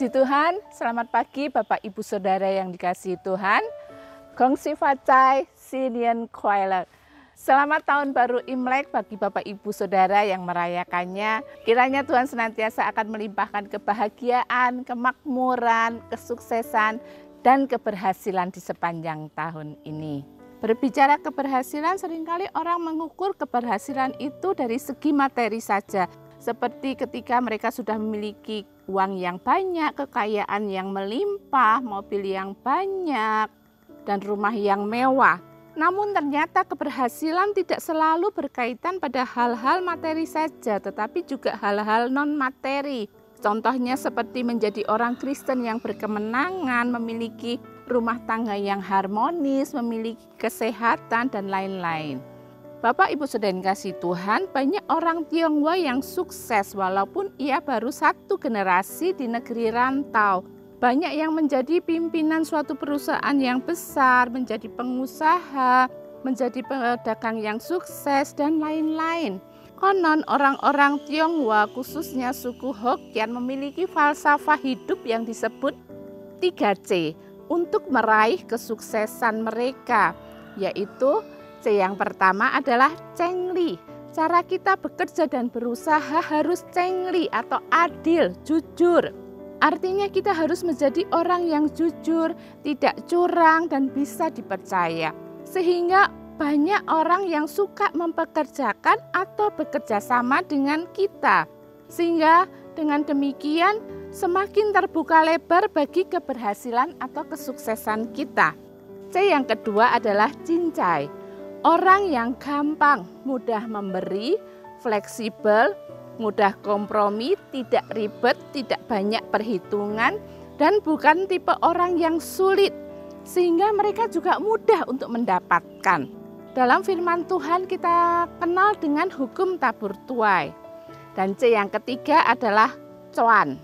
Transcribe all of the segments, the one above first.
Puji Tuhan, selamat pagi Bapak Ibu Saudara yang dikasihi Tuhan. Gong Si Facai Sinian Kuailek. Selamat tahun baru Imlek bagi Bapak Ibu Saudara yang merayakannya. Kiranya Tuhan senantiasa akan melimpahkan kebahagiaan, kemakmuran, kesuksesan, dan keberhasilan di sepanjang tahun ini. Berbicara keberhasilan, seringkali orang mengukur keberhasilan itu dari segi materi saja. Seperti ketika mereka sudah memiliki uang yang banyak, kekayaan yang melimpah, mobil yang banyak, dan rumah yang mewah. Namun ternyata keberhasilan tidak selalu berkaitan pada hal-hal materi saja, tetapi juga hal-hal non-materi. Contohnya seperti menjadi orang Kristen yang berkemenangan, memiliki rumah tangga yang harmonis, memiliki kesehatan, dan lain-lain. Bapak Ibu Saudara yang kasih Tuhan, banyak orang Tionghoa yang sukses walaupun ia baru satu generasi di negeri rantau. Banyak yang menjadi pimpinan suatu perusahaan yang besar, menjadi pengusaha, menjadi pedagang yang sukses, dan lain-lain. Konon orang-orang Tionghoa khususnya suku Hokkien memiliki falsafah hidup yang disebut 3C untuk meraih kesuksesan mereka, yaitu C yang pertama adalah cengli. Cara kita bekerja dan berusaha harus cengli atau adil, jujur. Artinya kita harus menjadi orang yang jujur, tidak curang dan bisa dipercaya. Sehingga banyak orang yang suka mempekerjakan atau bekerja sama dengan kita. Sehingga dengan demikian semakin terbuka lebar bagi keberhasilan atau kesuksesan kita. C yang kedua adalah cincai. Orang yang gampang, mudah memberi, fleksibel, mudah kompromi, tidak ribet, tidak banyak perhitungan, dan bukan tipe orang yang sulit, sehingga mereka juga mudah untuk mendapatkan. Dalam firman Tuhan kita kenal dengan hukum tabur tuai. Dan C yang ketiga adalah cuan.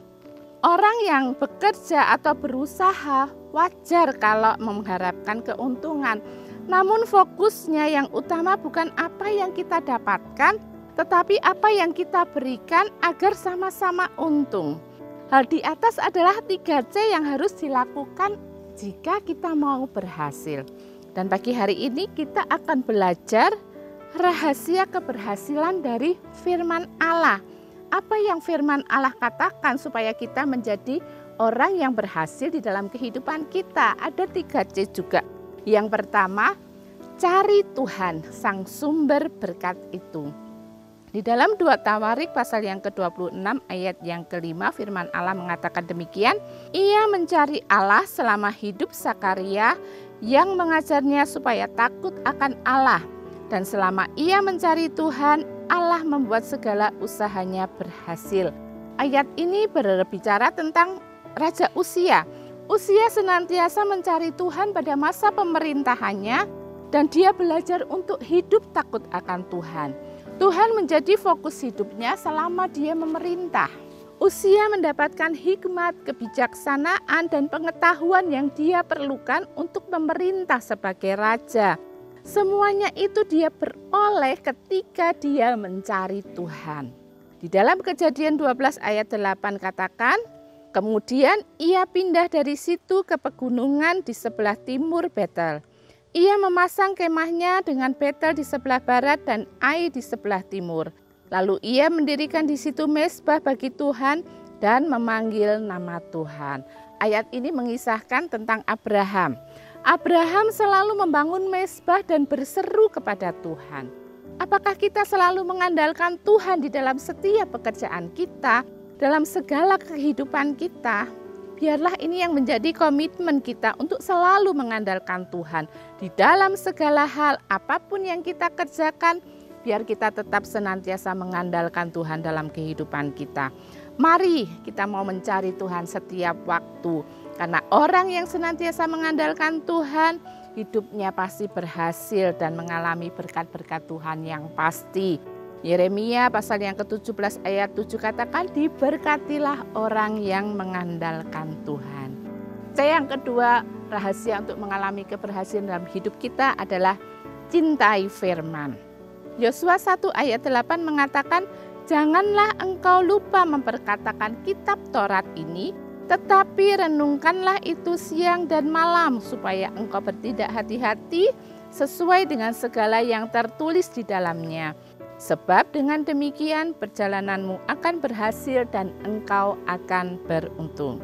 Orang yang bekerja atau berusaha wajar kalau mengharapkan keuntungan. Namun fokusnya yang utama bukan apa yang kita dapatkan, tetapi apa yang kita berikan agar sama-sama untung. Hal di atas adalah 3C yang harus dilakukan jika kita mau berhasil. Dan pagi hari ini kita akan belajar rahasia keberhasilan dari firman Allah. Apa yang firman Allah katakan supaya kita menjadi orang yang berhasil di dalam kehidupan kita. Ada 3C juga. Yang pertama, cari Tuhan, sang sumber berkat itu. Di dalam 2 Tawarik pasal yang ke-26 ayat yang ke-5 firman Allah mengatakan demikian. Ia mencari Allah selama hidup Sakaria yang mengajarnya supaya takut akan Allah. Dan selama ia mencari Tuhan, Allah membuat segala usahanya berhasil. Ayat ini berbicara tentang Raja Uzia. Uzia senantiasa mencari Tuhan pada masa pemerintahannya dan dia belajar untuk hidup takut akan Tuhan. Tuhan menjadi fokus hidupnya selama dia memerintah. Uzia mendapatkan hikmat, kebijaksanaan, dan pengetahuan yang dia perlukan untuk memerintah sebagai raja. Semuanya itu dia peroleh ketika dia mencari Tuhan. Di dalam Kejadian 12 ayat 8 katakan, kemudian ia pindah dari situ ke pegunungan di sebelah timur Betel. Ia memasang kemahnya dengan Betel di sebelah barat dan Ai di sebelah timur. Lalu ia mendirikan di situ mezbah bagi Tuhan dan memanggil nama Tuhan. Ayat ini mengisahkan tentang Abraham. Abraham selalu membangun mezbah dan berseru kepada Tuhan. Apakah kita selalu mengandalkan Tuhan di dalam setiap pekerjaan kita? Dalam segala kehidupan kita, biarlah ini yang menjadi komitmen kita untuk selalu mengandalkan Tuhan. Di dalam segala hal, apapun yang kita kerjakan, biar kita tetap senantiasa mengandalkan Tuhan dalam kehidupan kita. Mari kita mau mencari Tuhan setiap waktu. Karena orang yang senantiasa mengandalkan Tuhan, hidupnya pasti berhasil dan mengalami berkat-berkat Tuhan yang pasti. Yeremia pasal yang ke-17 ayat 7 katakan, diberkatilah orang yang mengandalkan Tuhan. C yang kedua, rahasia untuk mengalami keberhasilan dalam hidup kita adalah cintai firman. Yosua 1 ayat 8 mengatakan, janganlah engkau lupa memperkatakan kitab Taurat ini Tetapi renungkanlah itu siang dan malam, supaya engkau bertindak hati-hati sesuai dengan segala yang tertulis di dalamnya. Sebab dengan demikian perjalananmu akan berhasil dan engkau akan beruntung.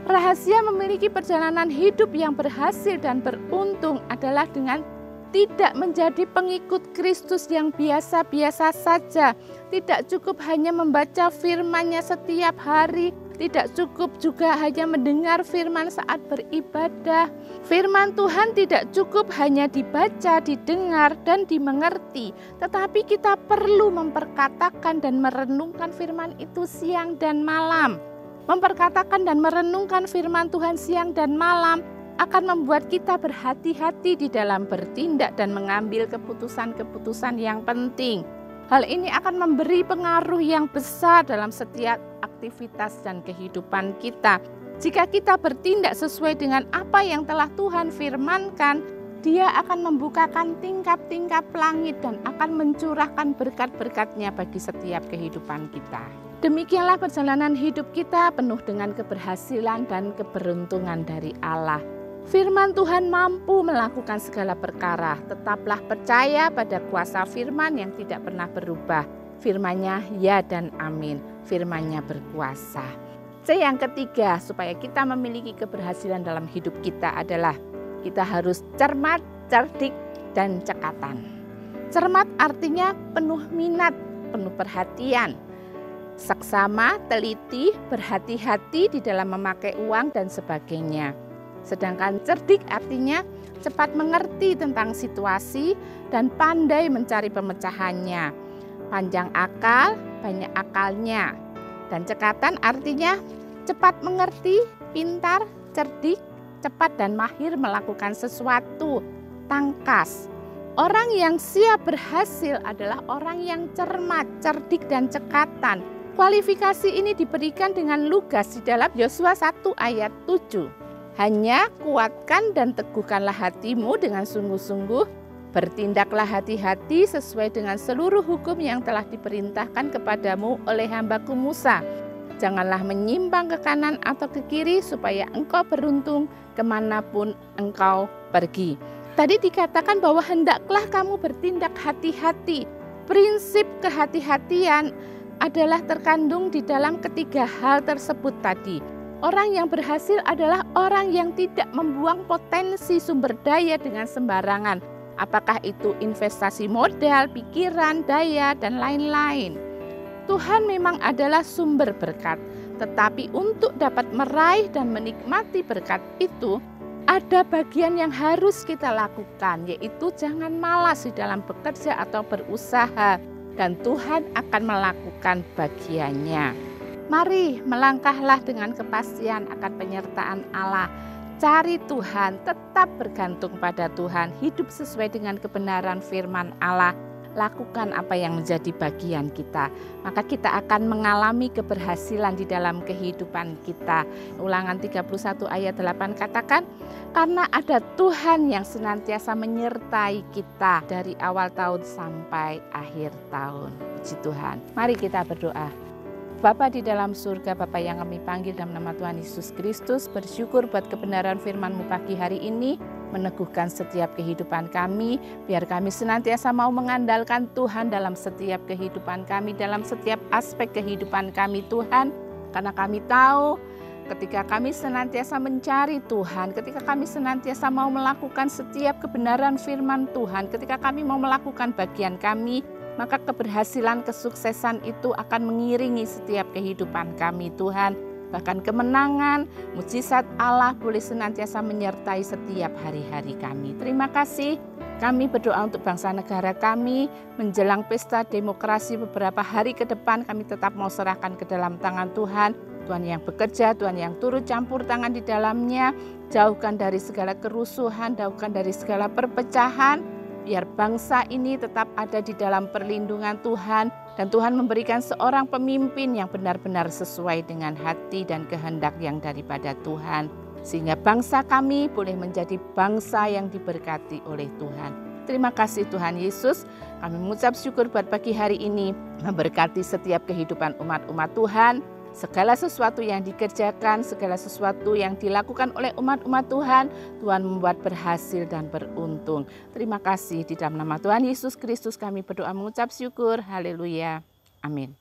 Rahasia memiliki perjalanan hidup yang berhasil dan beruntung adalah dengan tidak menjadi pengikut Kristus yang biasa-biasa saja. Tidak cukup hanya membaca firman-Nya setiap hari, tidak cukup juga hanya mendengar firman saat beribadah. Firman Tuhan tidak cukup hanya dibaca, didengar, dan dimengerti, tetapi kita perlu memperkatakan dan merenungkan firman itu siang dan malam. Memperkatakan dan merenungkan firman Tuhan siang dan malam akan membuat kita berhati-hati di dalam bertindak dan mengambil keputusan-keputusan yang penting. Hal ini akan memberi pengaruh yang besar dalam setiap aktivitas dan kehidupan kita. Jika kita bertindak sesuai dengan apa yang telah Tuhan firmankan, Dia akan membukakan tingkap-tingkap langit dan akan mencurahkan berkat-berkat-Nya bagi setiap kehidupan kita. Demikianlah perjalanan hidup kita penuh dengan keberhasilan dan keberuntungan dari Allah. Firman Tuhan mampu melakukan segala perkara. Tetaplah percaya pada kuasa firman yang tidak pernah berubah. Firman-Nya ya dan amin. Firman-Nya berkuasa. Yang ketiga, supaya kita memiliki keberhasilan dalam hidup kita adalah kita harus cermat, cerdik, dan cekatan. Cermat artinya penuh minat, penuh perhatian. Saksama, teliti, berhati-hati di dalam memakai uang dan sebagainya. Sedangkan cerdik artinya cepat mengerti tentang situasi dan pandai mencari pemecahannya. Panjang akal, banyak akalnya. Dan cekatan artinya cepat mengerti, pintar, cerdik, cepat dan mahir melakukan sesuatu, tangkas. Orang yang siap berhasil adalah orang yang cermat, cerdik, dan cekatan. Kualifikasi ini diberikan dengan lugas di dalam Yosua 1 ayat 7. Hanya kuatkan dan teguhkanlah hatimu dengan sungguh-sungguh, bertindaklah hati-hati sesuai dengan seluruh hukum yang telah diperintahkan kepadamu oleh hambaku Musa. Janganlah menyimpang ke kanan atau ke kiri supaya engkau beruntung kemanapun engkau pergi. Tadi dikatakan bahwa hendaklah kamu bertindak hati-hati. Prinsip kehati-hatian adalah terkandung di dalam ketiga hal tersebut tadi. Orang yang berhasil adalah orang yang tidak membuang potensi sumber daya dengan sembarangan. Apakah itu investasi modal, pikiran, daya, dan lain-lain. Tuhan memang adalah sumber berkat. Tetapi untuk dapat meraih dan menikmati berkat itu, ada bagian yang harus kita lakukan, yaitu jangan malas di dalam bekerja atau berusaha. Dan Tuhan akan melakukan bagiannya. Mari melangkahlah dengan kepastian akan penyertaan Allah. Cari Tuhan, tetap bergantung pada Tuhan, hidup sesuai dengan kebenaran firman Allah. Lakukan apa yang menjadi bagian kita, maka kita akan mengalami keberhasilan di dalam kehidupan kita. Ulangan 31 ayat 8 katakan, karena ada Tuhan yang senantiasa menyertai kita dari awal tahun sampai akhir tahun. Puji Tuhan. Mari kita berdoa. Bapa di dalam surga, Bapa yang kami panggil dalam nama Tuhan Yesus Kristus, bersyukur buat kebenaran firman-Mu pagi hari ini, meneguhkan setiap kehidupan kami, biar kami senantiasa mau mengandalkan Tuhan dalam setiap kehidupan kami, dalam setiap aspek kehidupan kami Tuhan, karena kami tahu ketika kami senantiasa mencari Tuhan, ketika kami senantiasa mau melakukan setiap kebenaran firman Tuhan, ketika kami mau melakukan bagian kami, maka keberhasilan, kesuksesan itu akan mengiringi setiap kehidupan kami Tuhan. Bahkan kemenangan, mujizat Allah boleh senantiasa menyertai setiap hari-hari kami. Terima kasih. Kami berdoa untuk bangsa negara kami, menjelang pesta demokrasi beberapa hari ke depan, kami tetap mau serahkan ke dalam tangan Tuhan. Tuhan yang bekerja, Tuhan yang turut campur tangan di dalamnya, jauhkan dari segala kerusuhan, jauhkan dari segala perpecahan, biar bangsa ini tetap ada di dalam perlindungan Tuhan, dan Tuhan memberikan seorang pemimpin yang benar-benar sesuai dengan hati dan kehendak yang daripada Tuhan, sehingga bangsa kami boleh menjadi bangsa yang diberkati oleh Tuhan. Terima kasih Tuhan Yesus, kami mengucap syukur buat pagi hari ini, memberkati setiap kehidupan umat-umat Tuhan, Segala sesuatu yang dikerjakan, segala sesuatu yang dilakukan oleh umat-umat Tuhan, Tuhan membuat berhasil dan beruntung. Terima kasih, di dalam nama Tuhan Yesus Kristus kami berdoa mengucap syukur. Haleluya. Amin.